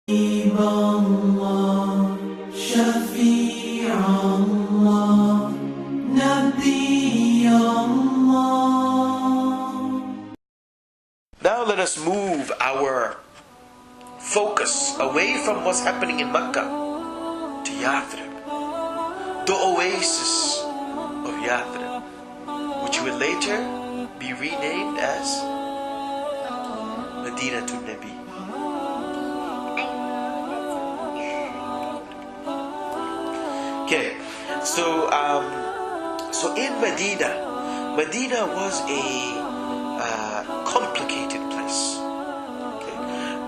الله شفيع الله نبي الله. Now let us move our focus away from what's happening in Mecca to Yathrib, the oasis of Yathrib, which will later be renamed as Madinatul Nabi. Okay, so in Medina was a complicated place, okay,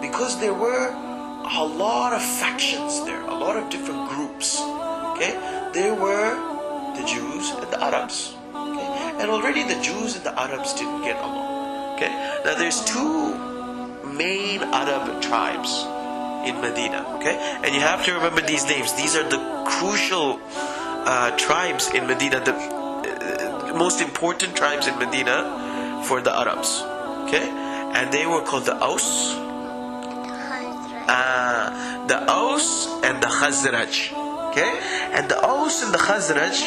because there were a lot of factions there, a lot of different groups. Okay, there were the Jews and the Arabs. Okay, and already the Jews and the Arabs didn't get along. Okay, now there's two main Arab tribes in Medina, okay? And you have to remember these names. These are the crucial tribes in Medina, the most important tribes in Medina for the Arabs, okay? And they were called the Aus, and the Khazraj, okay? And the Aus and the Khazraj,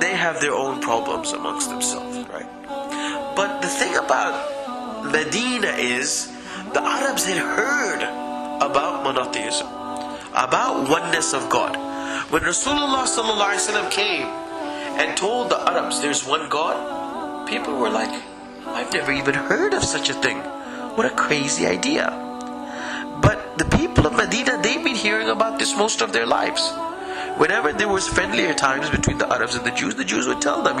they have their own problems amongst themselves, right? But the thing about Medina is the Arabs had heard about monotheism, about oneness of God. When Rasulullah ﷺ came and told the Arabs there's one God, people were like, I've never even heard of such a thing. What a crazy idea. But the people of Medina, they've been hearing about this most of their lives. Whenever there was friendlier times between the Arabs and the Jews would tell them,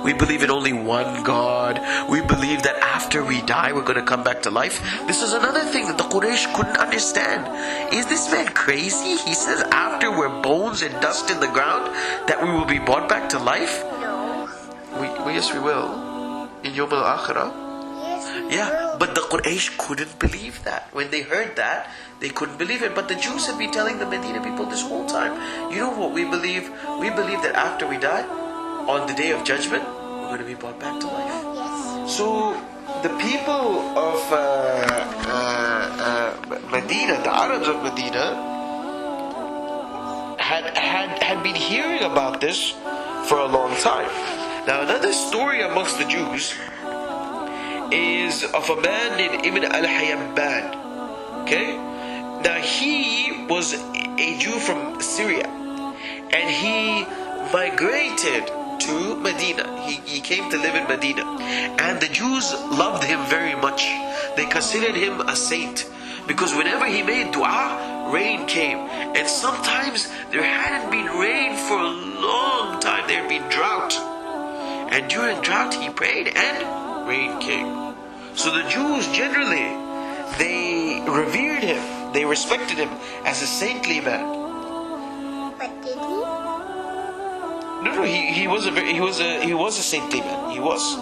we believe in only one God. We believe that after we die, we're going to come back to life. This is another thing that the Quraysh couldn't understand. Is this man crazy? He says after we're bones and dust in the ground, that we will be brought back to life? No. Yes, we will. In Yawm al-Akhirah. Yeah, but the Quraysh couldn't believe that. When they heard that, they couldn't believe it. But the Jews had been telling the Medina people this whole time, you know what we believe? We believe that after we die, on the day of judgment, we're going to be brought back to life. Yes. So the people of Medina, the Arabs of Medina, had been hearing about this for a long time. Now another story amongst the Jews is of a man named Ibn al-Hayyan. Okay? Now he was a Jew from Syria, and he migrated to Medina. He came to live in Medina, and the Jews loved him very much. They considered him a saint, because whenever he made dua, rain came. And sometimes there hadn't been rain for a long time. There had been drought, and during drought he prayed and rain came. So the Jews generally, they revered him, they respected him as a saintly man. But did he? No, he was a saintly man. He was.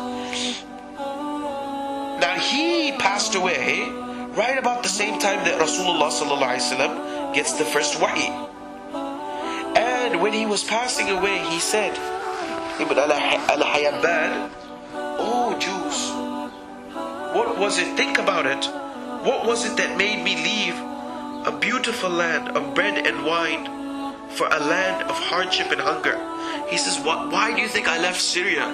Now he passed away right about the same time that Rasulullah ﷺ gets the first wahi. And when he was passing away, he said, Ibn al-Hayyan, "Oh Jews, what was it? Think about it. What was it that made me leave a beautiful land of bread and wine for a land of hardship and hunger?" He says, why do you think I left Syria,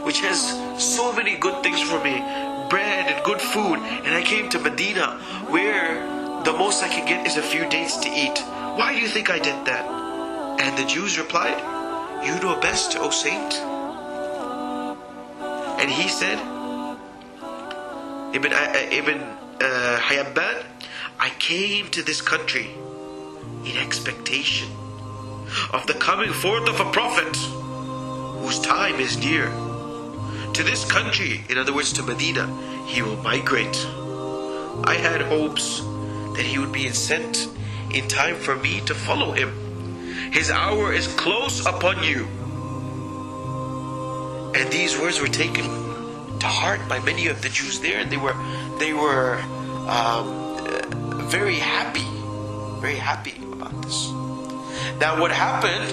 which has so many good things for me, bread and good food, and I came to Medina, where the most I can get is a few dates to eat? Why do you think I did that? And the Jews replied, "You know best, O saint." And he said, Ibn Hayyan, I came to this country in expectation of the coming forth of a prophet whose time is near. To this country, in other words to Medina, he will migrate. I had hopes that he would be sent in time for me to follow him. His hour is close upon you. And these words were taken to heart by many of the Jews there, and they were very happy about this. Now what happened,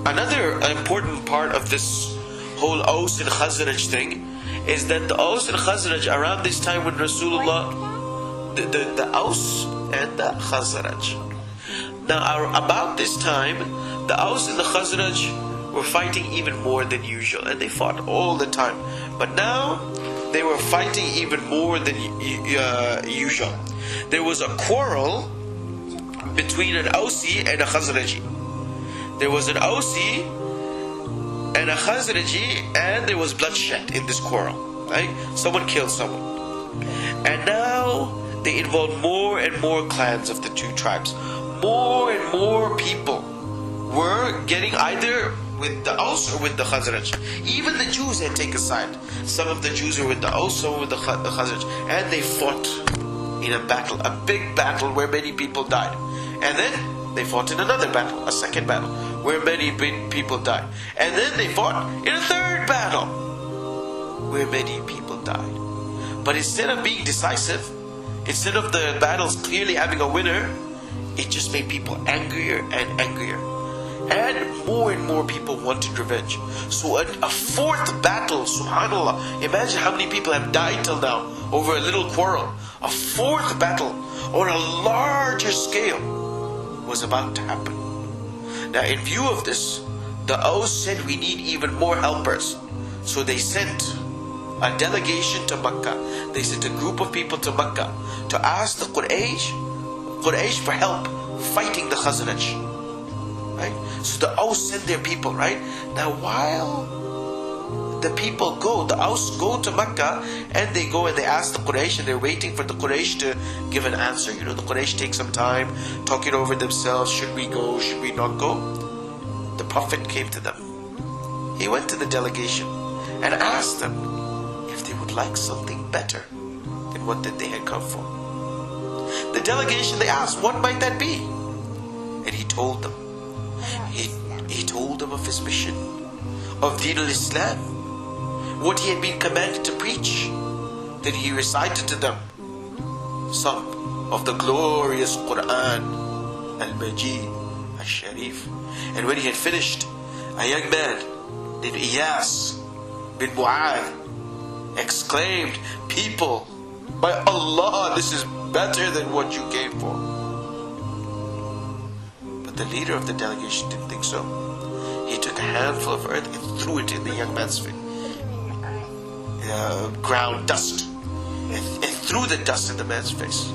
another important part of this whole Aus and Khazraj thing is that the Aus and Khazraj, around this time when Rasulullah the Aus and the Khazraj. Now, about this time, the Aus and the Khazraj were fighting even more than usual, and they fought all the time. But now, they were fighting even more than usual. There was a quarrel between an Ausi and a Khazraji. There was an Ausi and a Khazraji, and there was bloodshed in this quarrel. Right? Someone killed someone. And now they involved more and more clans of the two tribes. More and more people were getting either with the Aus or with the Khazraj. Even the Jews had taken side. Some of the Jews were with the Aus, some with the Khazraj. And they fought in a battle, a big battle where many people died. And then they fought in another battle, a second battle, where many people died. And then they fought in a third battle, where many people died. But instead of being decisive, instead of the battles clearly having a winner, it just made people angrier and angrier. And more people wanted revenge. So a fourth battle, subhanAllah, imagine how many people have died till now over a little quarrel. A fourth battle on a larger scale was about to happen. Now, in view of this, the Aus said we need even more helpers. So they sent a delegation to Mecca. They sent a group of people to Mecca to ask the Quraysh for help fighting the Khazraj. Right? So the Aus sent their people, right? Now while the people go, the Aus go to Mecca, and they go and they ask the Quraysh, and they're waiting for the Quraysh to give an answer. You know, the Quraysh take some time talking over themselves. Should we go? Should we not go? The Prophet came to them. He went to the delegation and asked them if they would like something better than what they had come for. The delegation, they asked, what might that be? And he told them. He told them of his mission, of Deen al-Islam, what he had been commanded to preach. Then he recited to them some of the glorious Quran, al-Majid, al-Sharif. And when he had finished, a young man named Iyas bin Mu'adh exclaimed, people, by Allah, this is better than what you came for. But the leader of the delegation didn't think so. He took a handful of earth and threw it in the young man's face. Ground dust. And threw the dust in the man's face.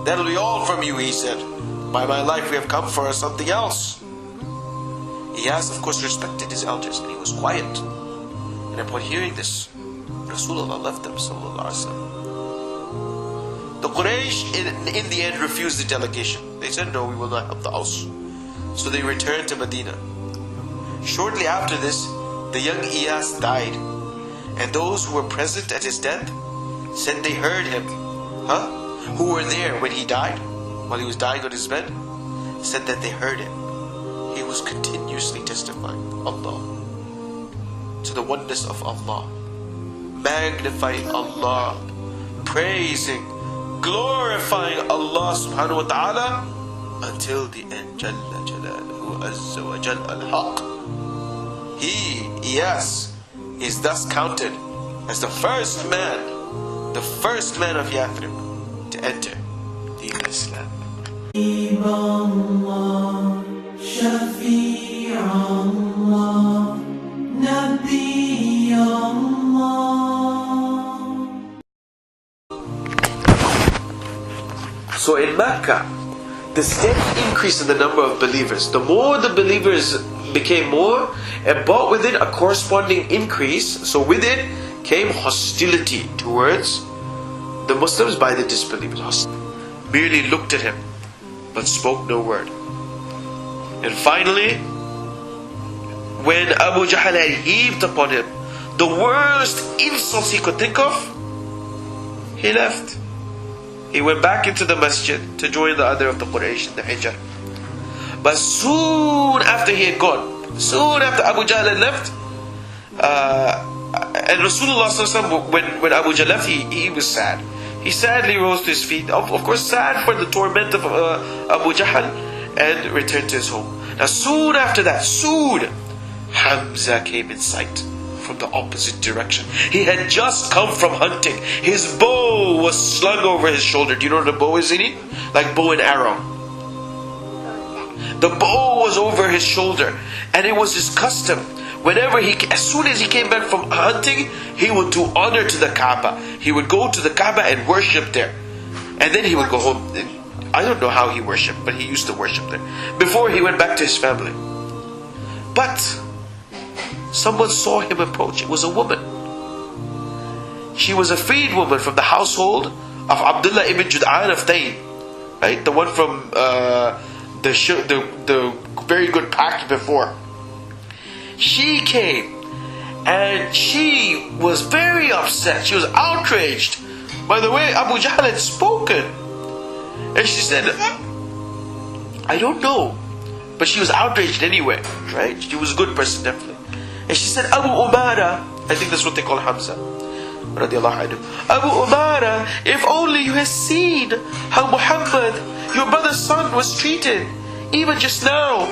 That'll be all from you, he said. By my life, we have come for something else. Iyas, of course, respected his elders, and he was quiet. And upon hearing this, Rasulullah left them, sallallahu alaihi wasallam. The Quraysh, in the end, refused the delegation. They said, no, we will not help the Aus. So they returned to Medina. Shortly after this, the young Iyas died. And those who were present at his death said they heard him. Who were there when he died, while he was dying on his bed, said that they heard him. He was continuously testifying Allah, to the oneness of Allah, magnifying Allah, praising, glorifying Allah subhanahu wa ta'ala until the end. Jalla Jalaluhu Azza wa Jal al-Haq. He, Iyas, is thus counted as the first man of Yathrib to enter the Islam. So in Mecca, the steady increase in the number of believers, the more the believers became more, but with it a corresponding increase. So with it came hostility towards the Muslims by the disbelievers. Merely looked at him, but spoke no word. And finally, when Abu Jahl had heaped upon him the worst insults he could think of, he left. He went back into the masjid to join the other of the Quraysh in the Hijr. But soon after he had gone, soon after Abu Jahl had left, and Rasulullah ﷺ, when Abu Jahl left, he was sad. He sadly rose to his feet, of course sad for the torment of Abu Jahl, and returned to his home. Now soon after that, Hamza came in sight from the opposite direction. He had just come from hunting. His bow was slung over his shoulder. Do you know what a bow is, Zini? Like bow and arrow. The bow was over his shoulder, and it was his custom. As soon as he came back from hunting, he would do honor to the Kaaba. He would go to the Kaaba and worship there. And then he would go home. I don't know how he worshipped, but he used to worship there before he went back to his family. But someone saw him approach. It was a woman. She was a freed woman from the household of Abdullah ibn Jud'an of Taym, right? The one from the very good pact before. She came and she was very upset. She was outraged by the way Abu Jahl had spoken. And she said, I don't know, but she was outraged anyway, right? She was a good person, definitely. And she said, Abu Umara, I think that's what they call Hamza, radiallahu anhu. Abu Umara, if only you had seen how Muhammad, your brother's son, was treated, even just now.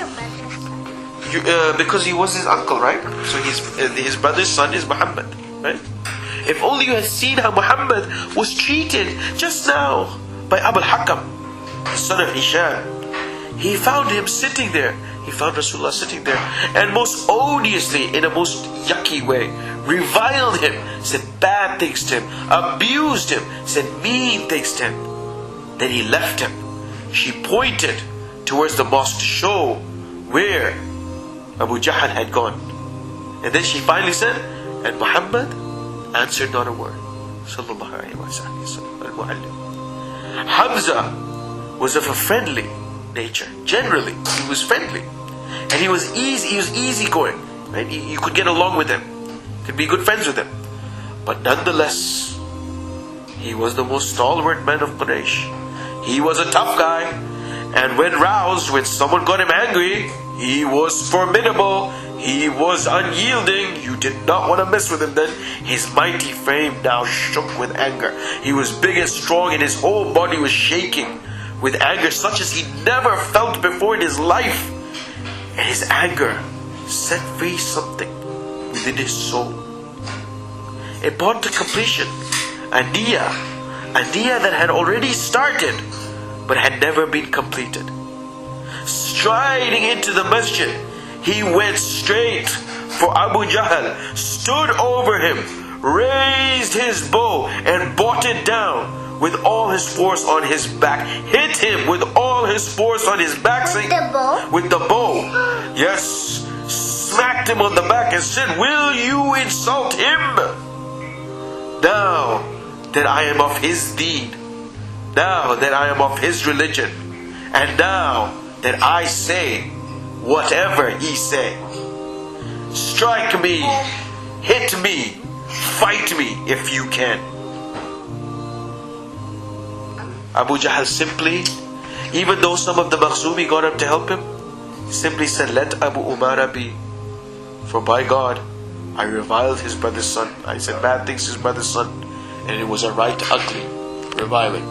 Because he was his uncle, right? So his brother's son is Muhammad, right? If only you had seen how Muhammad was treated just now by Abu al-Hakam, the son of Hisham. He found him sitting there. He found Rasulullah sitting there, and most odiously, in a most yucky way, reviled him, said bad things to him, abused him, said mean things to him. Then he left him. She pointed towards the mosque to show where Abu Jahl had gone. And then she finally said, and Muhammad answered not a word. Sallallahu alayhi wa sallam, al-Mu'allim. Hamza was of a friendly nature. Generally, he was friendly. And he was easygoing. Right? You could get along with him. You could be good friends with him. But nonetheless, he was the most stalwart man of Quraysh. He was a tough guy. And when roused, when someone got him angry, he was formidable. He was unyielding. You did not want to mess with him then. His mighty frame now shook with anger. He was big and strong, and his whole body was shaking with anger such as he never felt before in his life. And his anger set free something within his soul. It brought to completion a niyyah that had already started but had never been completed. Striding into the masjid, he went straight for Abu Jahl, stood over him, raised his bow and brought it down with all his force on his back, hit him with all his force on his back, saying, with the bow, yes, smacked him on the back and said, will you insult him? Now that I am of his deed, now that I am of his religion, and now that I say whatever he say, strike me, hit me, fight me if you can. Abu Jahl simply, even though some of the Makhzumi got up to help him, simply said, let Abu Umara be, for by God I reviled his brother's son. I said bad things to his brother's son, and it was a right ugly reviling.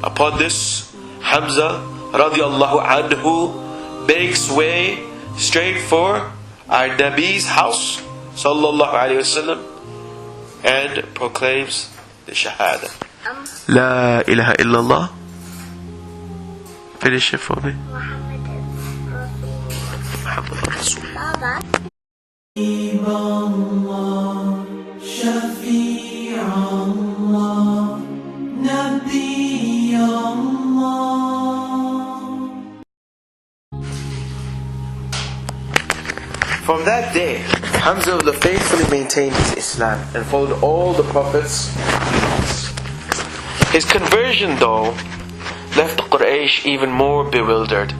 Upon this, Hamza radiallahu anhu makes way straight for our Nabi's house sallallahu alayhi wasallam and proclaims the Shahada. La ilaha illallah. Finish it for me. Muhammad Rasul. From that day, Hamza faithfully maintained his Islam and followed all the Prophets. His conversion, though, left Quraysh even more bewildered.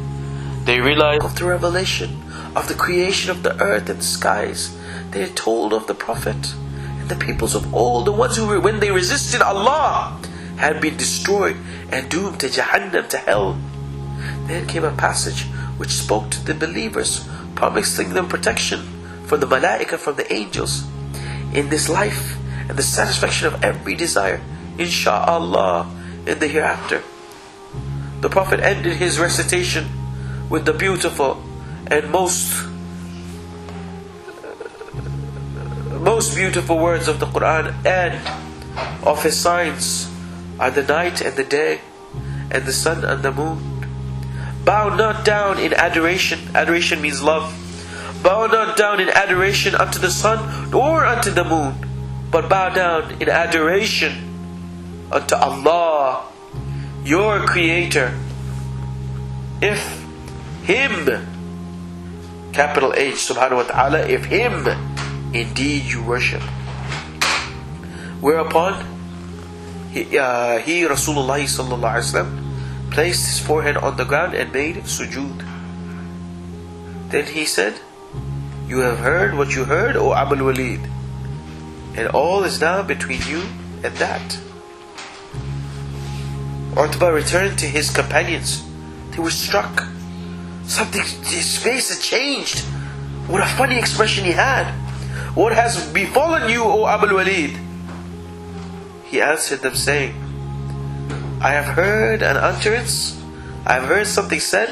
They realized of the revelation of the creation of the earth and the skies. They had told of the Prophet and the peoples of old, the ones who, when they resisted Allah, had been destroyed and doomed to Jahannam, to hell. Then came a passage which spoke to the believers, promising them protection from the malaika, from the angels, in this life and the satisfaction of every desire, insha'Allah, in the hereafter. The Prophet ended his recitation with the beautiful and most most beautiful words of the Quran and of His signs are the night and the day, and the sun and the moon. Bow not down in adoration. Adoration means love. Bow not down in adoration unto the sun nor unto the moon, but bow down in adoration unto Allah, your Creator. If Him, capital H, subhanahu wa ta'ala, if Him indeed you worship. Whereupon he Rasulullah sallallahu alaihi wasallam placed his forehead on the ground and made sujood. Then he said, "You have heard what you heard, O Abul Walid, and all is now between you and that." Utbah returned to his companions. They were struck. His face had changed. What a funny expression he had. "What has befallen you, O Abul Walid?" He answered them saying, "I have heard an utterance. I have heard something said."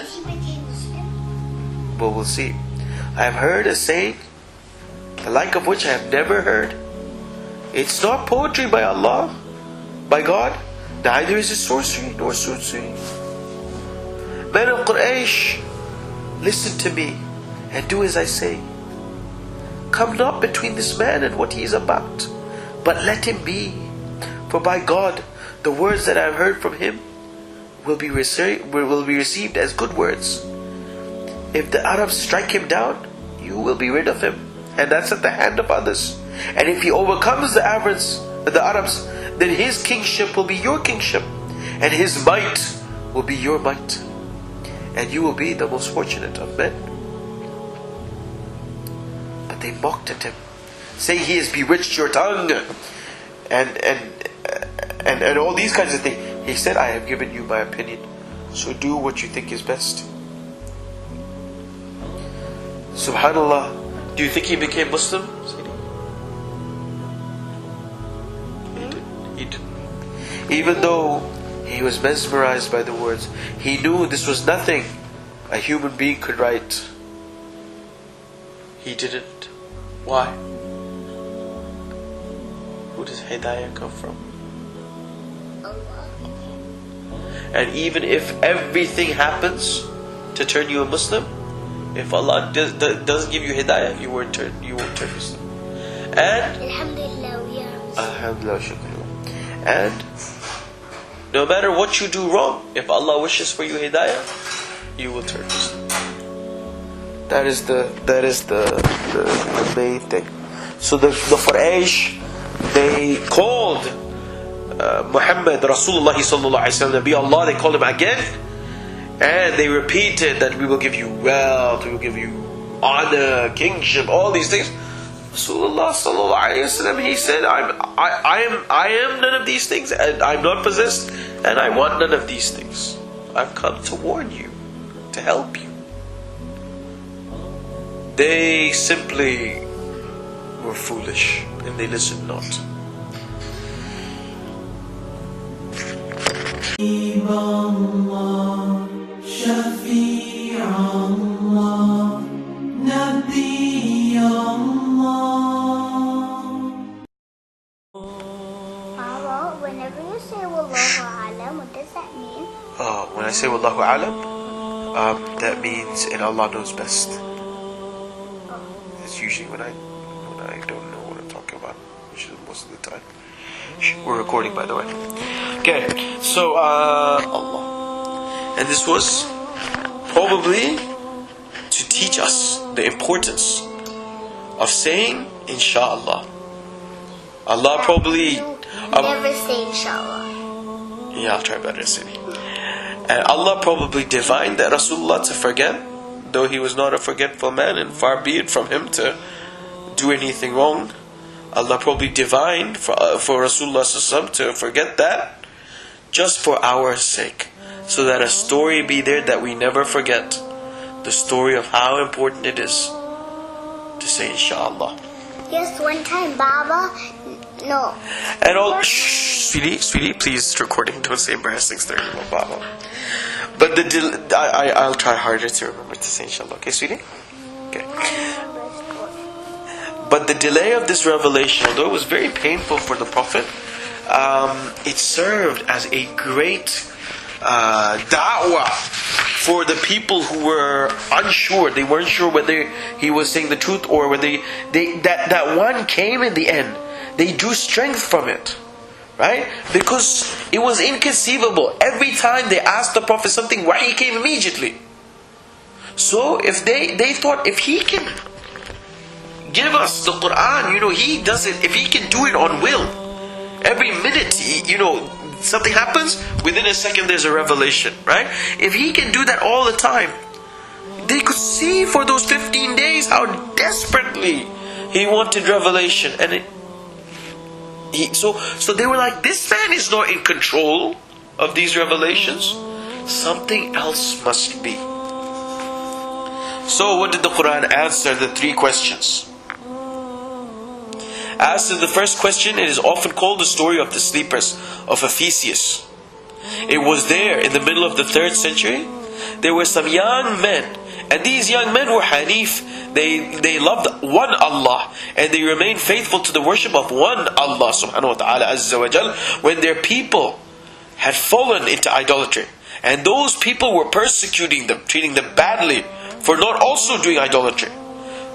But we'll see. "I have heard a saying, the like of which I have never heard. It's not poetry by Allah, by God, neither is it sorcery nor sorcery. Men of Quraysh, listen to me and do as I say. Come not between this man and what he is about, but let him be. For by God, the words that I have heard from him will be received as good words. If the Arabs strike him down, you will be rid of him, and that's at the hand of others. And if he overcomes the Arabs, then his kingship will be your kingship, and his might will be your might, and you will be the most fortunate of men." But they mocked at him, saying, "He has bewitched your tongue," and all these kinds of things. He said, "I have given you my opinion, so do what you think is best." Subhanallah. Do you think he became Muslim? He didn't. Even though he was mesmerized by the words, he knew this was nothing a human being could write. He didn't. Why? Who does Hidayah come from? And even if everything happens to turn you a Muslim, if Allah doesn't give you Hidayah, you won't turn Muslim. And Alhamdulillah, shukr. And no matter what you do wrong, if Allah wishes for you Hidayah, you will turn Muslim. That is the main thing. So the Quraysh, they called Muhammad Rasulullah sallallahu alaihi wasallam Nabi Allah. They called him again, and they repeated that we will give you wealth, we will give you honor, kingship, all these things. Rasulullah sallallahu alaihi wasallam, he said, I am none of these things, and I'm not possessed, and I want none of these things. I've come to warn you, to help you. They simply were foolish, and they listened not. Allah, Shafi' Allah, Nabi Allah. Baba, whenever you say Wallahu Alam, what does that mean? When I say Wallahu Alam, that means and Allah knows best. It's usually when I don't know what I'm talking about, which is most of the time. We're recording, by the way. Okay, so Allah, and this was probably to teach us the importance of saying Inshallah. Allah probably Never say Inshallah. Yeah, I'll try better, Sidi. And Allah probably divined that Rasulullah to forget, though he was not a forgetful man, and far be it from him to do anything wrong. Allah probably divined for Rasulullah to forget that just for our sake, so that a story be there that we never forget, the story of how important it is to say Inshallah. Yes, one time, Baba. No. And all, sweetie, please, recording, don't say embarrassing stories about Baba. But I'll try harder to remember to say Inshallah. Okay, sweetie? Okay. But the delay of this revelation, although it was very painful for the Prophet, it served as a great da'wah for the people who were unsure. They weren't sure whether he was saying the truth or whether that one came in the end. They drew strength from it, right? Because it was inconceivable. Every time they asked the Prophet something, wahi came immediately. So if they thought, if he can give us the Quran, he does it. If he can do it on will, every minute, something happens, within a second there's a revelation, right? If he can do that all the time, they could see for those 15 days how desperately he wanted revelation. And so they were like, this man is not in control of these revelations. Something else must be. So what did the Quran answer the 3 questions? As to the first question, it is often called the story of the sleepers of Ephesus. It was there in the middle of the 3rd century. There were some young men, and these young men were Hanif. They loved one Allah, and they remained faithful to the worship of one Allah subhanahu wa ta'ala azza wa jal, when their people had fallen into idolatry. And those people were persecuting them, treating them badly for not also doing idolatry.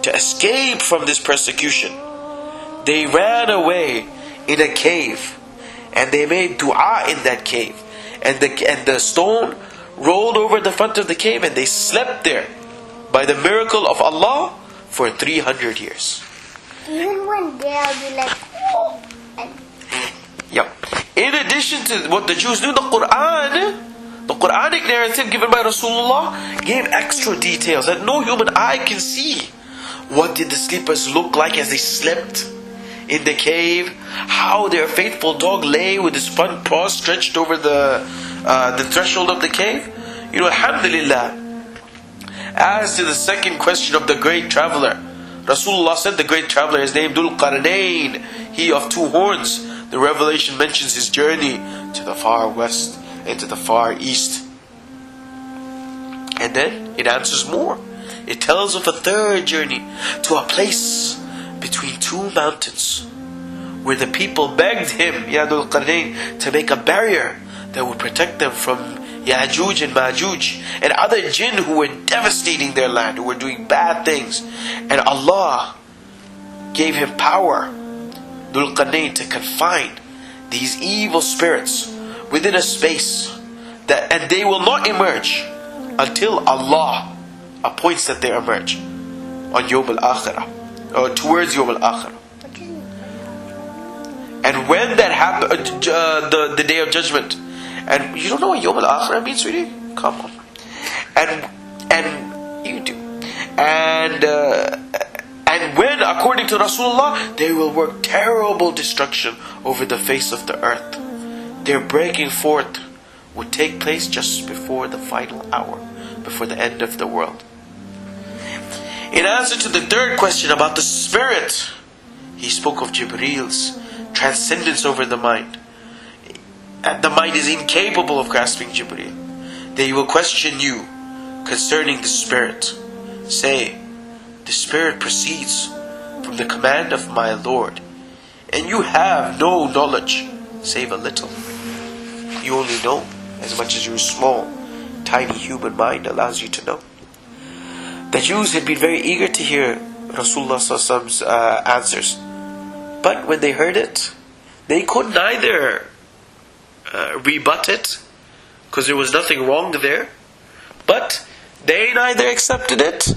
To escape from this persecution, they ran away in a cave, and they made dua in that cave, and the stone rolled over the front of the cave, and they slept there by the miracle of Allah for 300 years. Even one day I'll be like, oh. Yep. In addition to what the Jews knew, the Quranic narrative given by Rasulullah gave extra details that no human eye can see. What did the sleepers look like as they slept in the cave? How their faithful dog lay with his front paws stretched over the threshold of the cave? Alhamdulillah. As to the second question of the great traveler, Rasulullah said the great traveler is named Dhul Qarnayn, he of 2 horns. The revelation mentions his journey to the far west and to the far east. And then it answers more. It tells of a 3rd journey to a place between 2 mountains, where the people begged him, Ya Dhul Qarnayn, to make a barrier that would protect them from Ya'juj and Ma'juj and other jinn who were devastating their land, who were doing bad things. And Allah gave him power, Dhul Qarnayn, to confine these evil spirits within a space and they will not emerge until Allah appoints that they emerge on Yawm al-Akhirah, or towards Yawm al-Akhirah. And when that happens, the day of judgment, and you don't know what Yawm al-Akhirah means, sweetie? Come on. And you do. And when, according to Rasulullah, they will work terrible destruction over the face of the earth. Their breaking forth would take place just before the final hour, before the end of the world. In answer to the 3rd question about the spirit, he spoke of Jibreel's transcendence over the mind. And the mind is incapable of grasping Jibreel. They will question you concerning the spirit. Say, the spirit proceeds from the command of my Lord, and you have no knowledge save a little. You only know as much as your small, tiny human mind allows you to know. The Jews had been very eager to hear Rasulullah's answers, but when they heard it, they could neither rebut it, because there was nothing wrong there, but they neither accepted it,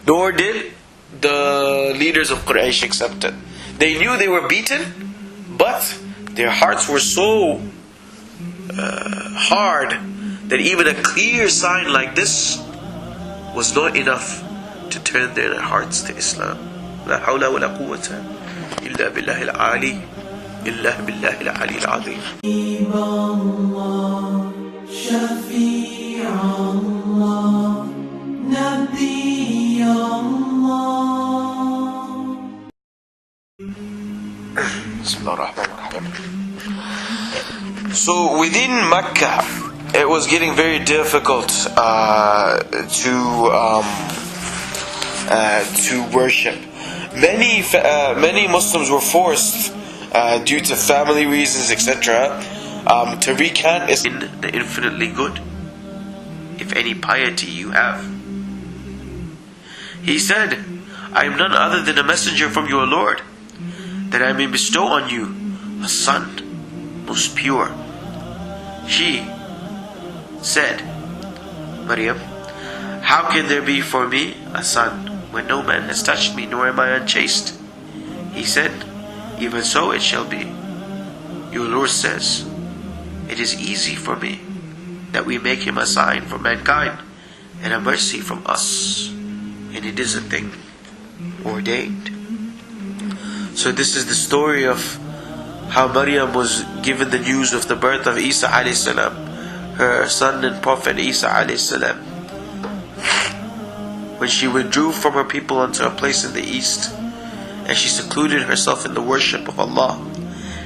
nor did the leaders of Quraysh accept it. They knew they were beaten, but their hearts were so hard that even a clear sign like this was not enough to turn their hearts to Islam. La hawla wa la quwwata illa billahi al-ali, illa billahi al-ali al-azim. So within Mecca, it was getting very difficult to worship. Many Muslims were forced, due to family reasons, etc., to recant in the infinitely good, if any piety you have. He said, I am none other than a messenger from your Lord, that I may bestow on you a son, most pure. She said, Maryam, how can there be for me a son, when no man has touched me, nor am I unchaste? He said, even so it shall be. Your Lord says, it is easy for me that we make him a sign for mankind and a mercy from us, and it is a thing ordained. So this is the story of how Maryam was given the news of the birth of Isa alayhi salam, her son and prophet Isa alayhi salam, when she withdrew from her people unto a place in the east, and she secluded herself in the worship of Allah.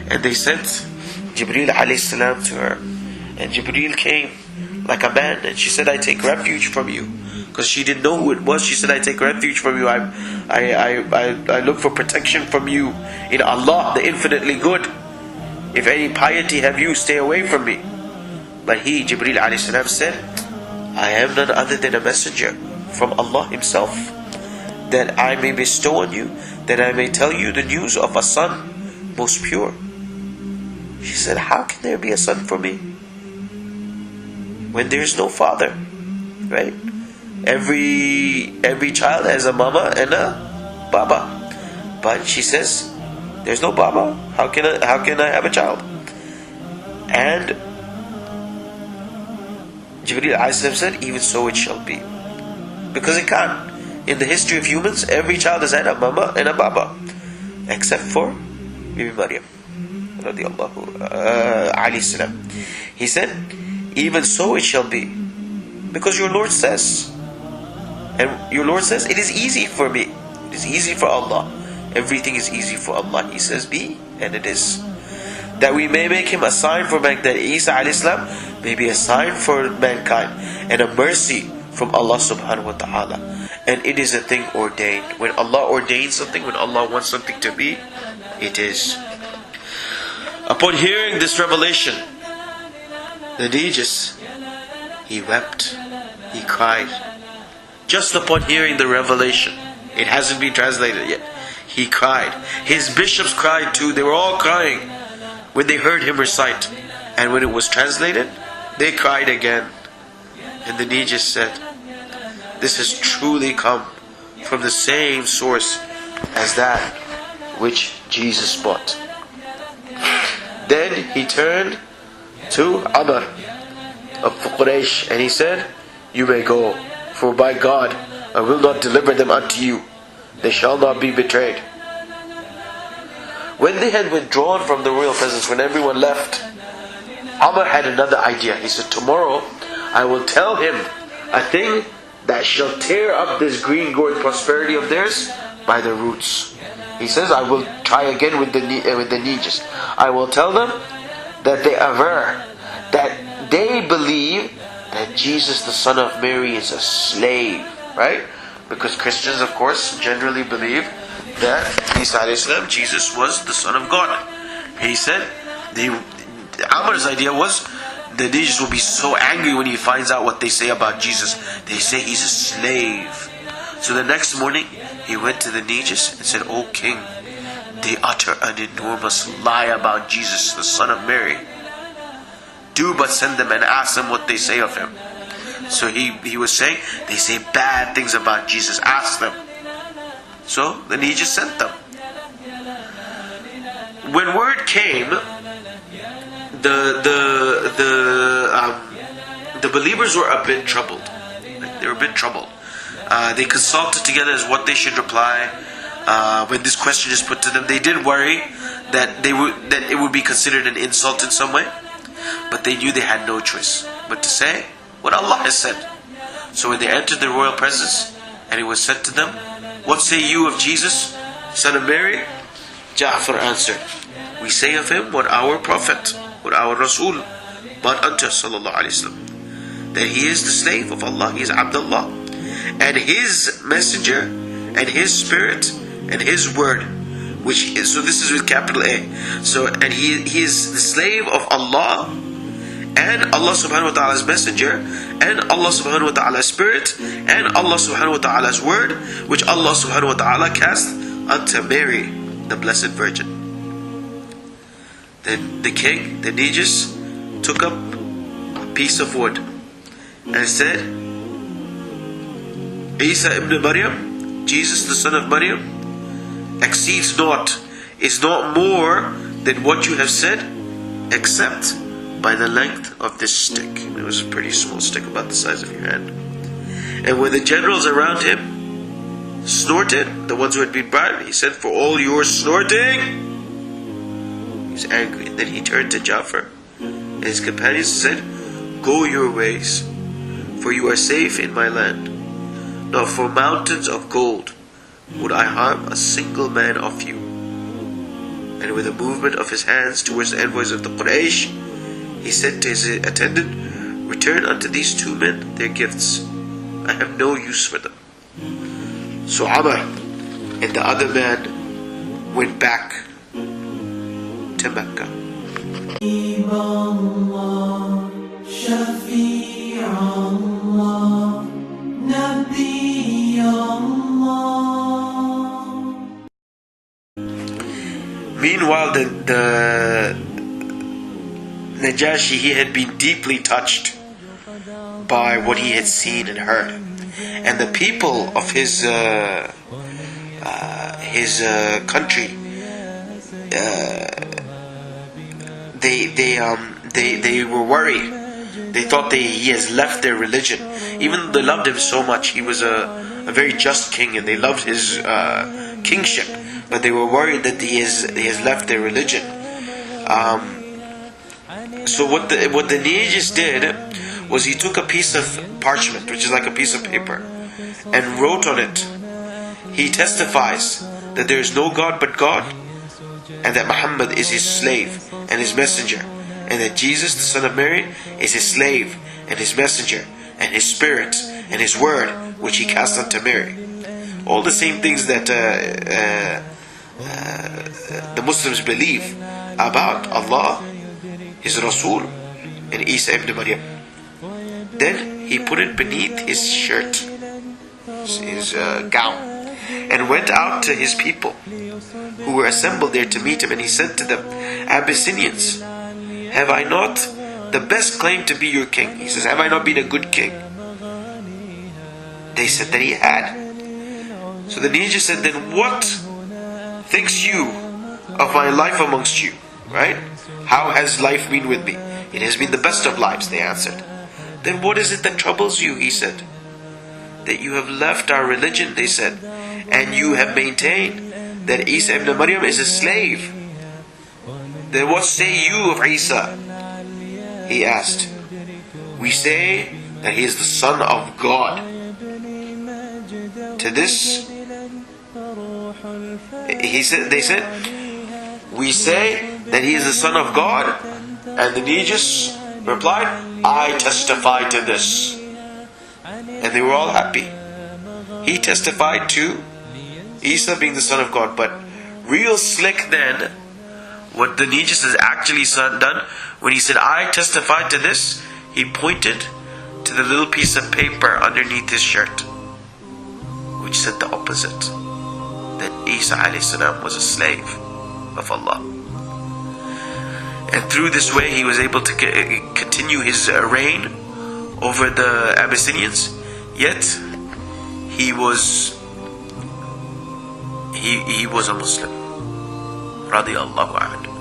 And they sent Jibreel alayhi salam to her, and Jibreel came like a man, and she said, I take refuge from you, because she didn't know who it was. She said, I take refuge from you, I look for protection from you in Allah, the infinitely good. If any piety have you, stay away from me. But he, Jibreel alayhi salam, said, I am none other than a messenger from Allah himself, that I may bestow on you, that I may tell you the news of a son most pure. She said, how can there be a son for me when there is no father? Right? Every child has a mama and a baba, but she says, there's no baba. How can I have a child? And Jibreel alayhi salam said, even so it shall be. Because it can't. In the history of humans, every child has had a mama and a baba, except for Bibi Maryam radiallahu alayhi salam. He said, even so it shall be, because your Lord says, and your Lord says, it is easy for me, it is easy for Allah, everything is easy for Allah. He says, be, and it is. That we may make him a sign for mankind, that Isa alayhi salam may be a sign for mankind and a mercy from Allah subhanahu wa ta'ala. And it is a thing ordained. When Allah ordains something, when Allah wants something to be, it is. Upon hearing this revelation, the Najas, he wept, he cried. Just upon hearing the revelation, it hasn't been translated yet, he cried. His bishops cried too, they were all crying when they heard him recite. And when it was translated, they cried again. And the Najas said, this has truly come from the same source as that which Jesus brought. Then he turned to Amr of Quraysh, and he said, you may go, for by God I will not deliver them unto you, they shall not be betrayed. When they had withdrawn from the royal presence, when everyone left, Amr had another idea. He said, tomorrow I will tell him a thing that shall tear up this green gourd prosperity of theirs by the roots. He says, I will try again with the Najas. I will tell them that they aver, that they believe that Jesus the son of Mary is a slave, right? Because Christians, of course, generally believe that Isa alayhi salam, Jesus was the son of God. He said, Amr's idea was, the Najas will be so angry when he finds out what they say about Jesus. They say he's a slave. So the next morning, he went to the Najas and said, O king, they utter an enormous lie about Jesus, the son of Mary. Do but send them and ask them what they say of him. So he was saying, they say bad things about Jesus, ask them. So the Najas sent them. When word came, the believers were a bit troubled. They were a bit troubled. They consulted together as what they should reply. When this question is put to them, they did worry that it would be considered an insult in some way, but they knew they had no choice but to say what Allah has said. So when they entered the royal presence, and it was said to them, what say you of Jesus, son of Mary? Ja'far answered, we say of him what our Prophet, what our Rasul brought unto us, sallallahu alayhi wa sallam, that he is the slave of Allah, he is Abdullah, and his messenger and his spirit and His word, which is, so this is with capital A. So, and he is the slave of Allah, and Allah subhanahu wa ta'ala's messenger, and Allah subhanahu wa ta'ala's spirit, and Allah subhanahu wa ta'ala's word, which Allah subhanahu wa ta'ala cast unto Mary, the Blessed Virgin. Then the king, the Negus, took up a piece of wood and said, Isa ibn Maryam, Jesus the son of Maryam, exceeds not, is not more than what you have said, except by the length of this stick. It was a pretty small stick, about the size of your hand. And when the generals around him snorted, the ones who had been bribed, he said, for all your snorting, he was angry. And then he turned to Ja'far and his companions and said, go your ways, for you are safe in my land. Not for mountains of gold would I harm a single man of you. And with a movement of his hands towards the envoys of the Quraysh, he said to his attendant, return unto these two men their gifts. I have no use for them. So Amr and the other man went back to Mecca. Meanwhile, the Najashi, he had been deeply touched by what he had seen and heard, and the people of his country, they were worried. They thought he has left their religion, even though they loved him so much. He was a very just king, and they loved his kingship. But they were worried that he has left their religion. So what the Negus did was he took a piece of parchment, which is like a piece of paper, and wrote on it, he testifies that there is no God but God, and that Muhammad is his slave and his messenger, and that Jesus, the son of Mary, is his slave and his messenger, and his spirit and his word, which he cast unto Mary. All the same things that the Muslims believe about Allah, His Rasul, and Isa ibn Maryam. Then he put it beneath his shirt, his gown, and went out to his people who were assembled there to meet him, and he said to them, Abyssinians, have I not the best claim to be your king? He says, have I not been a good king? They said that he had. So the Negus said, then what thinks you of my life amongst you? Right? How has life been with me? It has been the best of lives, they answered. Then what is it that troubles you? He said. That you have left our religion, they said, and you have maintained that Isa ibn Maryam is a slave. Then what say you of Isa? He asked. We say that he is the son of God. To this, they said, we say that he is the son of God. And the Negus replied, I testify to this. And they were all happy. He testified to Isa being the son of God. But real slick then, what the Negus has actually done, when he said, I testify to this, he pointed to the little piece of paper underneath his shirt, which said the opposite, that Isa a.s. was a slave of Allah. And through this way he was able to continue his reign over the Abyssinians, yet he was a Muslim. Radiyallahu anhu.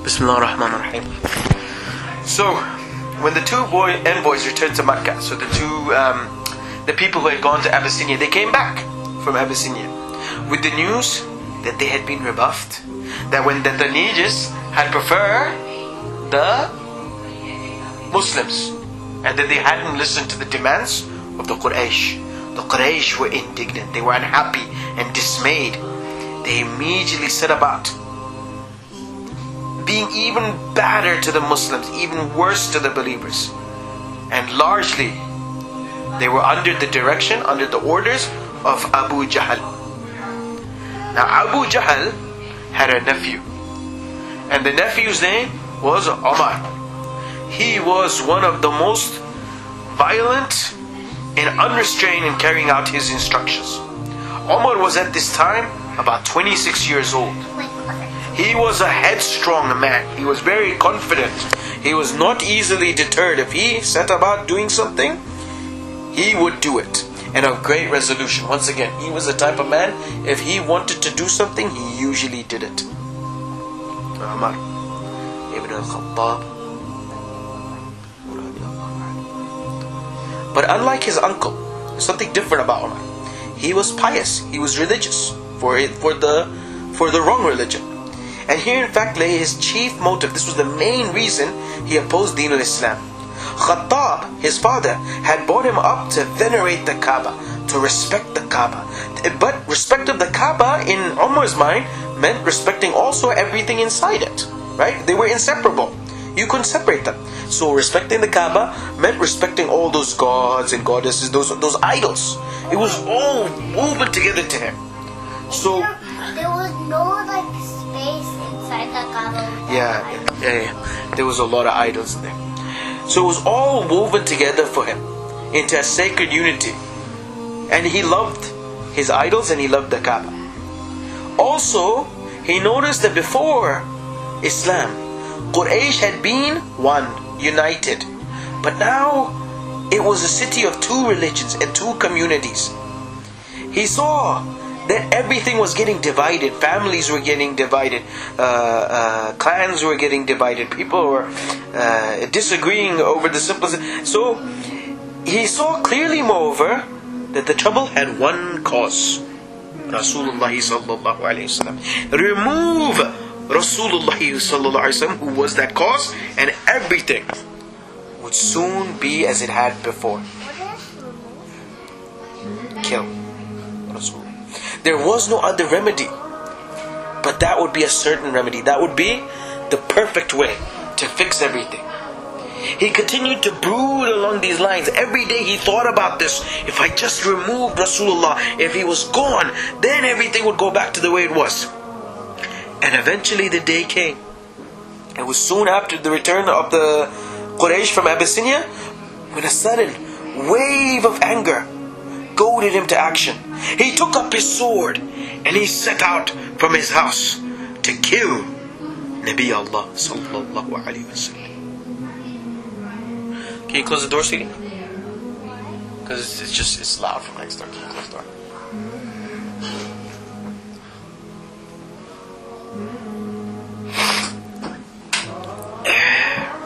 Bismillah ar-Rahman ar-Rahim. So, when the two envoys returned to Mecca, so the people who had gone to Abyssinia, they came back from Abyssinia with the news that they had been rebuffed, that the Negus had preferred the Muslims, and that they hadn't listened to the demands of the Quraysh. The Quraysh were indignant, they were unhappy and dismayed, they immediately set about being even badder to the Muslims, even worse to the believers. And largely, they were under the direction, under the orders of Abu Jahl. Now Abu Jahl had a nephew, and the nephew's name was Omar. He was one of the most violent and unrestrained in carrying out his instructions. Omar was at this time about 26 years old. He was a headstrong man. He was very confident. He was not easily deterred. If he set about doing something, he would do it. And of great resolution. Once again, he was the type of man, if he wanted to do something, he usually did it. Umar ibn al-Khattab. But unlike his uncle, there's something different about Umar. He was pious. He was religious for the wrong religion. And here in fact lay his chief motive. This was the main reason he opposed Deen al-Islam. Khattab, his father, had brought him up to venerate the Kaaba, to respect the Kaaba. But respect of the Kaaba in Umar's mind meant respecting also everything inside it. Right? They were inseparable. You couldn't separate them. So respecting the Kaaba meant respecting all those gods and goddesses, those idols. It was all woven together to him. So there was no space inside the Kaaba. Yeah. There was a lot of idols in there. So it was all woven together for him into a sacred unity. And he loved his idols and he loved the Kaaba. Also, he noticed that before Islam, Quraysh had been one, united. But now, it was a city of two religions and two communities. He saw that everything was getting divided. Families were getting divided. Clans were getting divided. People were disagreeing over the simplest. So he saw clearly, moreover, that the trouble had one cause. Rasulullah sallallahu alayhi wasallam. Remove Rasulullah sallallahu alayhi wasallam, who was that cause, and everything would soon be as it had before. Kill Rasulullah. There was no other remedy, but that would be a certain remedy. That would be the perfect way to fix everything. He continued to brood along these lines. Every day he thought about this. If I just removed Rasulullah, if he was gone, then everything would go back to the way it was. And eventually the day came. It was soon after the return of the Quraysh from Abyssinia, when a sudden wave of anger goaded him to action. He took up his sword and he set out from his house to kill Nabi Allah sallallahu alayhi wasallam. Can you close the door, sweetie? Because it's loud from next door. Can you close the door?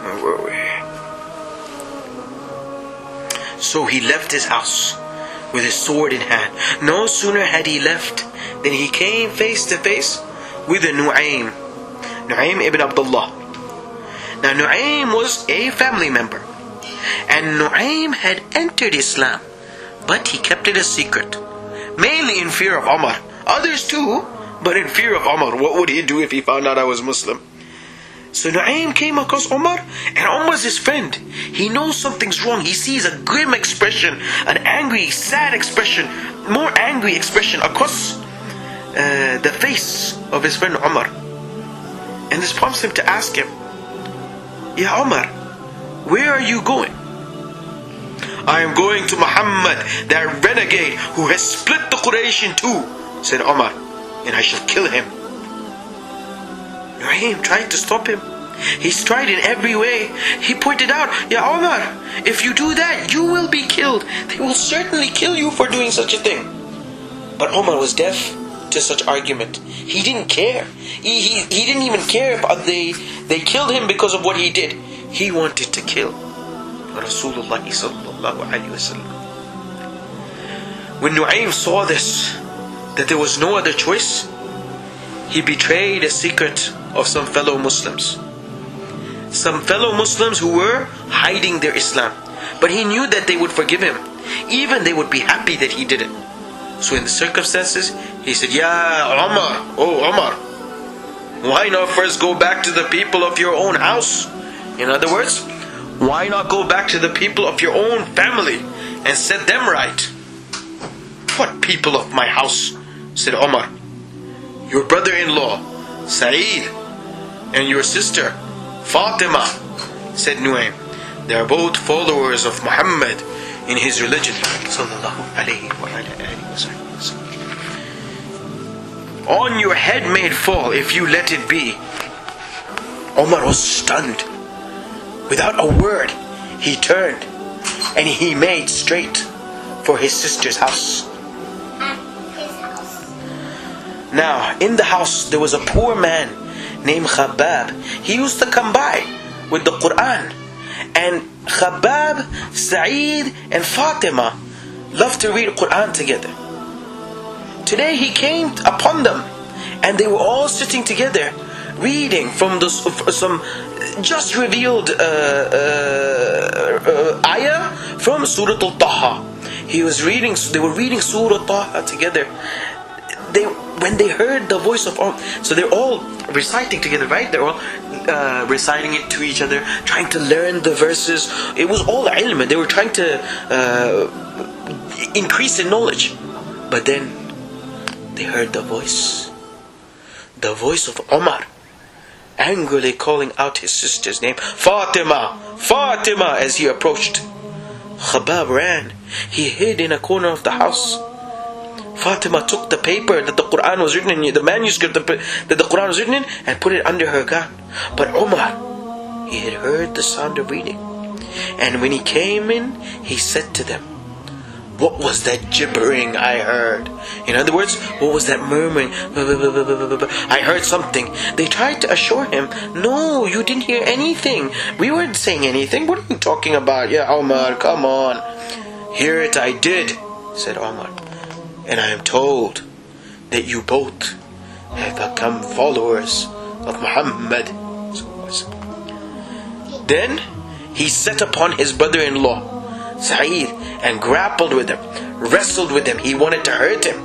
Where were we? So he left his house with his sword in hand. No sooner had he left than he came face to face with a Nu'aym ibn Abdullah. Now Nu'aym was a family member, and Nu'aym had entered Islam, but he kept it a secret, mainly in fear of Umar. Others too, but in fear of Umar. What would he do if he found out I was Muslim? So Nu'aym came across Umar, and Umar's his friend. He knows something's wrong. He sees a grim expression, an angry, sad expression, more angry expression across the face of his friend Umar. And this prompts him to ask him, Ya Umar, where are you going? I am going to Muhammad, that renegade who has split the Quraysh in two, said Umar, and I shall kill him. Nu'aym tried to stop him. He tried in every way. He pointed out, Ya Umar, if you do that, you will be killed. They will certainly kill you for doing such a thing. But Umar was deaf to such argument. He didn't care. He didn't even care if they killed him because of what he did. He wanted to kill Rasulullah sallallahu alaihi wasallam. When Nu'aym saw this, that there was no other choice, he betrayed a secret of some fellow Muslims. Some fellow Muslims who were hiding their Islam. But he knew that they would forgive him. Even they would be happy that he did it. So in the circumstances, he said, Ya Umar, oh Umar, why not first go back to the people of your own house? In other words, why not go back to the people of your own family and set them right? What people of my house? Said Umar. Your brother-in-law, Sa'id, and your sister, Fatima, said Nuaym. They are both followers of Muhammad in his religion. Sallallahu alayhi wa alihi wa sallam. On your head may it fall if you let it be. Umar was stunned. Without a word, he turned and he made straight for his sister's house. Now, in the house there was a poor man named Khabbab. He used to come by with the Quran. And Khabbab, Sa'id and Fatima loved to read Quran together. Today he came upon them and they were all sitting together reading from some just revealed ayah from Surah Al-Taha. They were reading Surah Taha together. When they heard the voice of Allah, so they're all reciting together, right? They're all reciting it to each other, trying to learn the verses. It was all ilm. They were trying to increase in knowledge. But then they heard the voice of Umar, angrily calling out his sister's name, Fatima, Fatima, as he approached. Khabbab ran. He hid in a corner of the house. Fatima took the paper that the Quran was written in, the manuscript that the Quran was written in, and put it under her gown. But Umar, he had heard the sound of reading. And when he came in, he said to them, what was that gibbering I heard? In other words, what was that murmuring? I heard something. They tried to assure him, no, you didn't hear anything. We weren't saying anything. What are you talking about? Yeah, Umar, come on. Hear it I did, said Umar. And I am told that you both have become followers of Muhammad. Then he set upon his brother-in-law, Sa'id, and grappled with him, wrestled with him. He wanted to hurt him.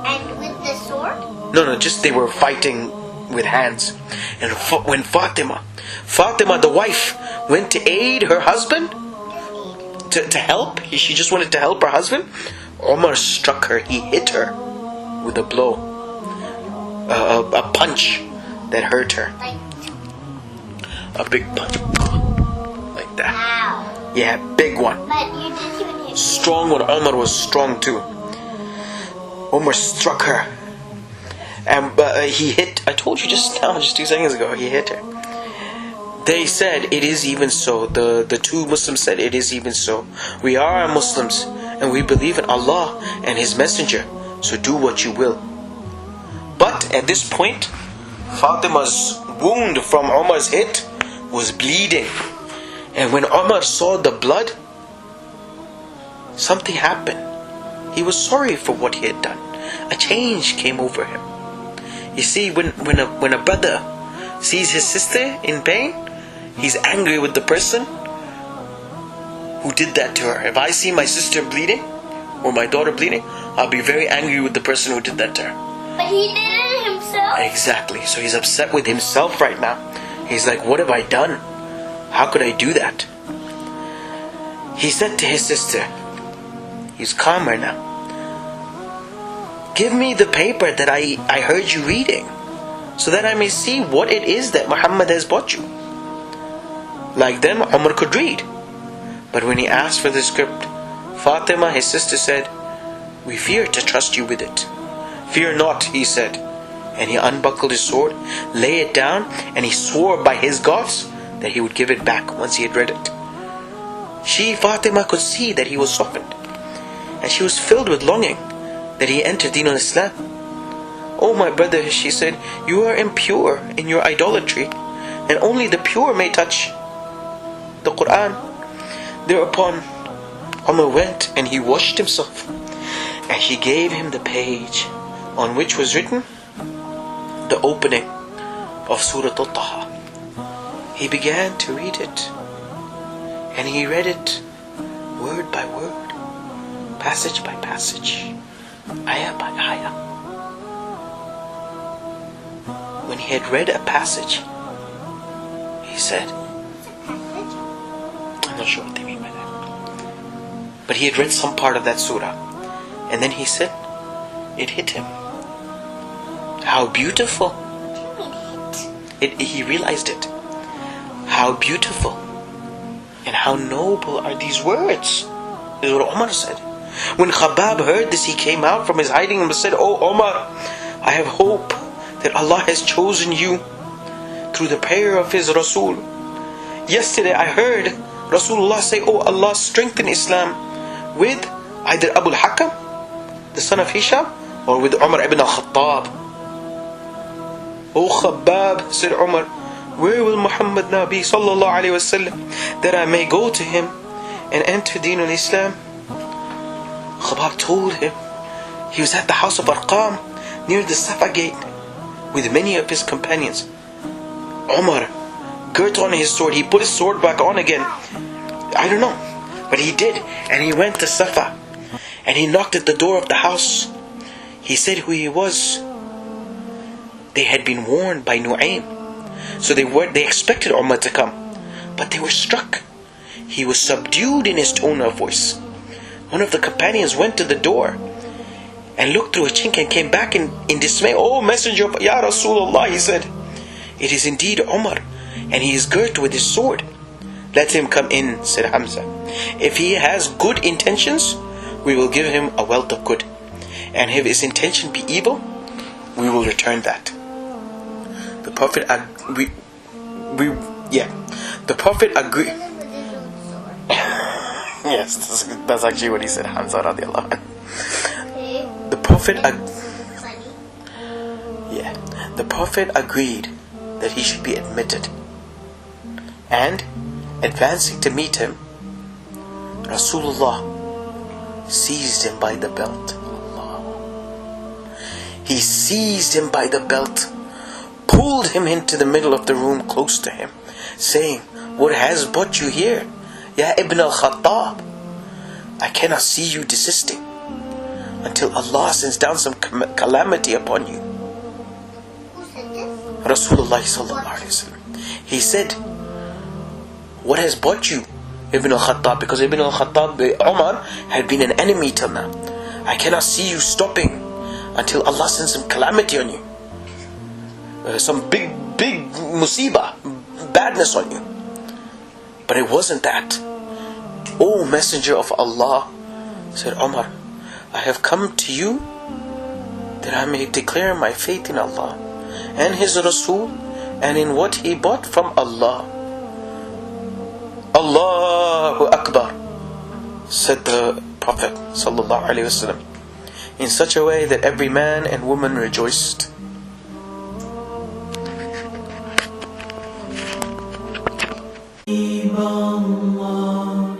And with the sword? No, just they were fighting with hands. And when Fatima, the wife, went to aid her husband, to help, she just wanted to help her husband, Umar struck her. He hit her with a blow, a punch that hurt her. A big punch, like that. Wow. Yeah, big one. But you didn't even hit me. Strong one. Umar was strong too. Umar struck her, and he hit. I told you just 2 seconds ago. He hit her. They said, it is even so. The two Muslims said, it is even so. We are Muslims, and we believe in Allah and His Messenger. So do what you will. But at this point, Fatima's wound from Umar's hit was bleeding. And when Umar saw the blood, something happened. He was sorry for what he had done. A change came over him. You see, when a brother sees his sister in pain, he's angry with the person who did that to her. If I see my sister bleeding or my daughter bleeding, I'll be very angry with the person who did that to her. But he did it himself. Exactly. So he's upset with himself right now. He's like, what have I done? How could I do that? He said to his sister, he's calmer now, give me the paper that I heard you reading, so that I may see what it is that Muhammad has brought you. Like them, Umar could read. But when he asked for the script, Fatima, his sister, said, we fear to trust you with it. Fear not, he said. And he unbuckled his sword, lay it down, and he swore by his gods that he would give it back once he had read it. Fatima, could see that he was softened, and she was filled with longing that he entered Deen al-Islam. Oh my brother, she said, you are impure in your idolatry, and only the pure may touch the Quran. Thereupon Umar went and he washed himself, and she gave him the page on which was written the opening of Surah Al-Taha. He began to read it, and he read it word by word, passage by passage, ayah by ayah. When he had read a passage, he said, I'm not sure what they mean by that, but he had read some part of that surah, and then he said, it hit him. How beautiful. He realized it. How beautiful and how noble are these words. This is what Umar said. When Khabbab heard this, he came out from his hiding and said, Oh Umar, I have hope that Allah has chosen you through the prayer of His Rasul. Yesterday I heard Rasulullah say, Oh Allah, strengthen Islam with either Abu al-Hakam, the son of Hisham, or with Umar ibn al-Khattab. Oh Khabbab, said Umar, where will Muhammad now be sallallahu alayhi wasallam, that I may go to him and enter Deen al-Islam? Khabbab told him he was at the house of Arqam near the Safa gate with many of his companions. Umar girt on his sword. He put his sword back on again. I don't know, but he did, and he went to Safa and he knocked at the door of the house. He said who he was. They had been warned by Nu'aym, so they expected Umar to come, but they were struck. He was subdued in his tone of voice. One of the companions went to the door and looked through a chink and came back in dismay. Oh Messenger of Ya Rasulullah, he said, it is indeed Umar, and he is girt with his sword. Let him come in, said Hamza. If he has good intentions, we will give him a wealth of good, and if his intention be evil, we will return that. The Prophet agreed. Yes, that's actually what he said, Hamza radiallahu anhu. The Prophet agreed that he should be admitted, and advancing to meet him, Rasulullah seized him by the belt. He seized him by the belt, pulled him into the middle of the room close to him, saying, what has brought you here, Ya Ibn al-Khattab? I cannot see you desisting until Allah sends down some calamity upon you. Rasulullah sallallahu alaihi wasallam. He said, what has brought you, Ibn al-Khattab? Because Ibn al-Khattab, Umar, had been an enemy till now. I cannot see you stopping until Allah sends some calamity on you, some big musibah, badness on you. But it wasn't that. O Messenger of Allah, said Umar, I have come to you that I may declare my faith in Allah and His Rasul and in what He bought from Allah. Allahu Akbar, said the Prophet sallallahu alaihi wasallam, in such a way that every man and woman rejoiced. Allah,